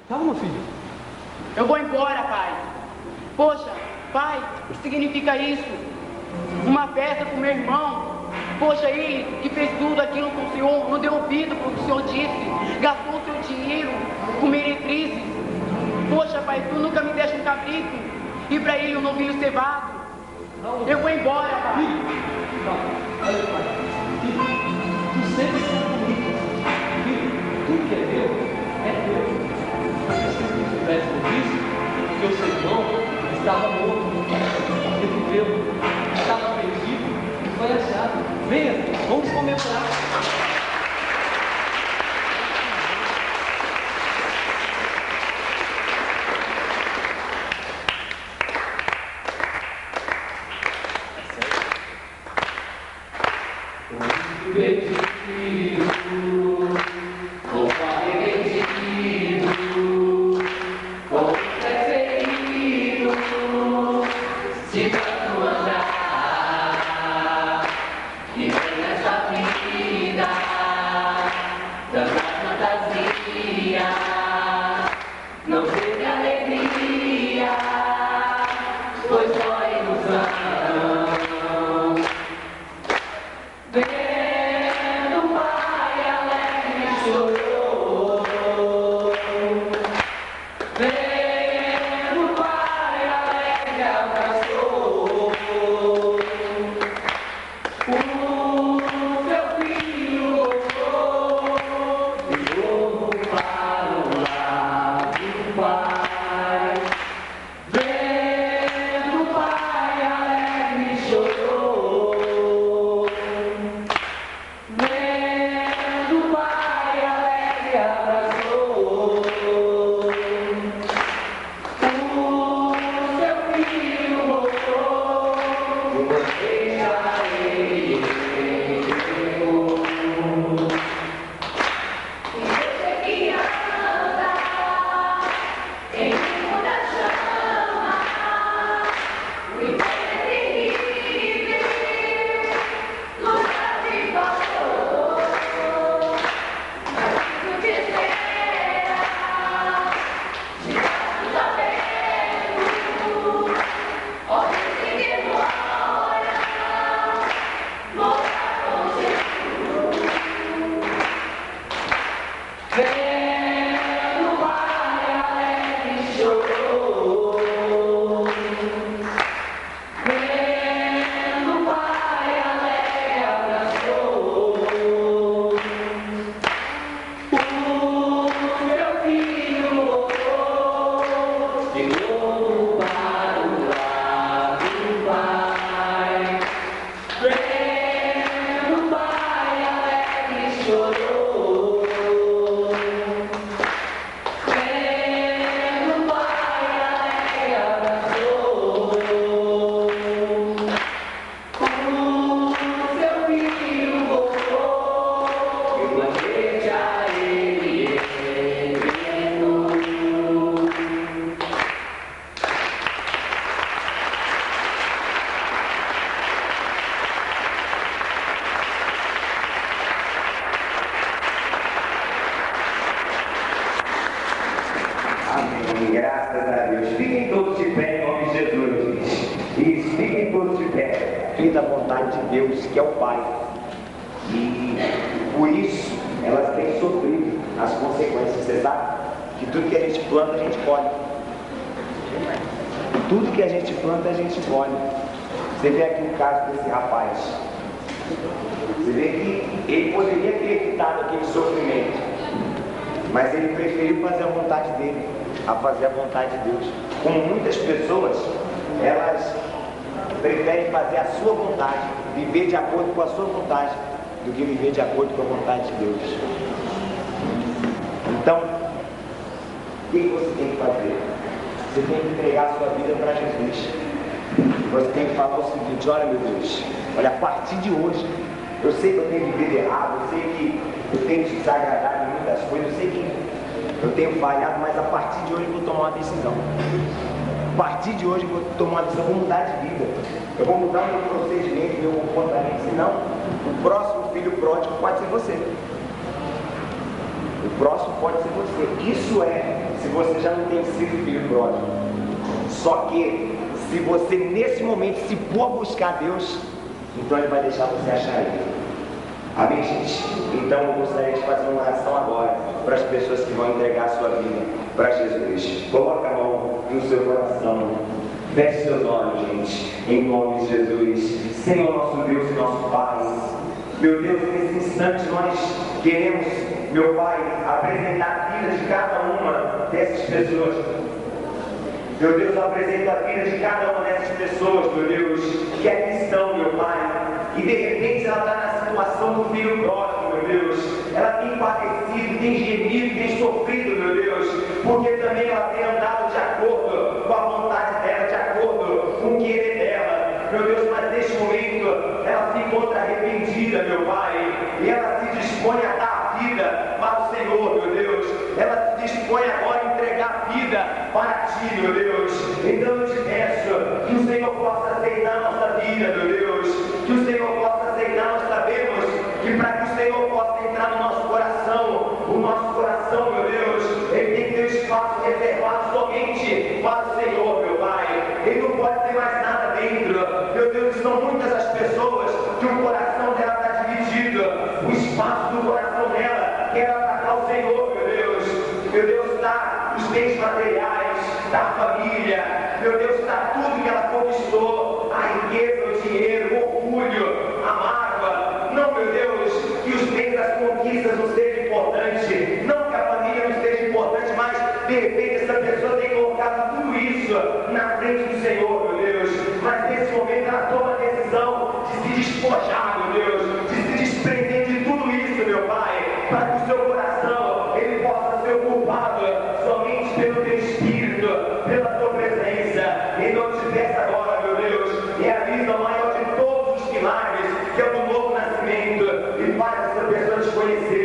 Calma, filho. Eu vou embora, pai. Poxa, pai, o que significa isso? Uma festa com meu irmão. Poxa, ele que fez tudo aquilo com o senhor, não deu ouvido para o que o senhor disse, gastou o seu dinheiro com meretrizes. Poxa, pai, tu nunca me deste um cabrito e para ele um novilho cevado. Eu vou embora, pai. Não, olha, pai. Filho, tu sempre está comigo. Filho, tudo que é teu, é teu. Mas se você não tivesse disso, porque o seu irmão estava morto, reviveu, estava perdido e foi achado. Venha, vamos comemorar. Graças a Deus. Fiquem todos de pé em nome de Jesus. Isso, fiquem todos de pé. Feita a vontade de Deus, que é o Pai. E por isso elas têm sofrido as consequências. Você sabe que tudo que a gente planta, a gente colhe. Tudo que a gente planta, a gente colhe. Você vê aqui o caso desse rapaz. Você vê que ele poderia ter evitado aquele sofrimento, mas ele preferiu fazer a vontade dele, a fazer a vontade de Deus. Como muitas pessoas, elas preferem fazer a sua vontade, viver de acordo com a sua vontade, do que viver de acordo com a vontade de Deus. Então, o que você tem que fazer? Você tem que entregar a sua vida para Jesus. Você tem que falar o seguinte: olha, meu Deus, olha, a partir de hoje, eu sei que eu tenho vivido errado, eu sei que eu tenho desagradado em muitas coisas, eu sei que eu tenho falhado, mas a partir de hoje eu vou tomar uma decisão. A partir de hoje eu vou tomar uma decisão, eu vou mudar de vida. Eu vou mudar o meu procedimento, o meu comportamento, senão o próximo filho pródigo pode ser você. O O próximo pode ser você. Isso se você já não tem sido filho pródigo. Só que, se você nesse momento se for buscar Deus, então Ele vai deixar você achar Ele. Amém, gente? Então eu gostaria de fazer uma oração agora para as pessoas que vão entregar a sua vida para Jesus. Coloca a mão no seu coração. Feche seus olhos, gente, em nome de Jesus. Senhor, nosso Deus e nosso Pai, meu Deus, nesse instante nós queremos, meu Pai, apresentar a vida de cada uma dessas pessoas. Meu Deus, eu apresento a vida de cada uma dessas pessoas, meu Deus, que aqui estão, meu Pai, e de repente ela está na situação do filho pródigo, meu Deus. Ela tem padecido, tem gemido, tem sofrido, meu Deus, porque também ela tem andado de acordo com a vontade dela, de acordo com o querer dela. Meu Deus, mas neste momento ela se encontra arrependida, meu Pai, e ela se dispõe a dar a vida para o Senhor, meu Deus. Ela se dispõe agora a entregar a vida para Ti, meu Deus. Então eu te peço que o Senhor possa aceitar a nossa vida, meu Deus. Que o Senhor possa aceitar. Nós sabemos que para que o Senhor possa entrar no nosso coração, o nosso coração, meu Deus, ele tem que ter um espaço reservado somente para o Senhor, meu Pai. Ele não pode ter mais nada dentro. Meu Deus, são muitas as pessoas que o coração dela está dividido. O espaço do coração dela quer atacar o Senhor, meu Deus. Meu Deus, está os bens materiais, está a família. Meu Deus, está tudo que ela conquistou. A riqueza, o dinheiro, o orgulho, a mágoa. Não, meu Deus, que os bens, as conquistas não sejam importantes. Não que a família não seja importante, mas de repente essa pessoa tem colocado tudo isso na frente do Senhor, meu Deus. Mas nesse momento ela toma a decisão de se despojar, meu Deus, de se desprender de tudo isso, meu Pai, para que o seu coração ele possa ser ocupado somente pelo teu Espírito, pela tua presença. E não te peço agora, meu Deus, realiza o maior de todos os milagres, que é o do novo nascimento, e faz essa pessoa te conhecer.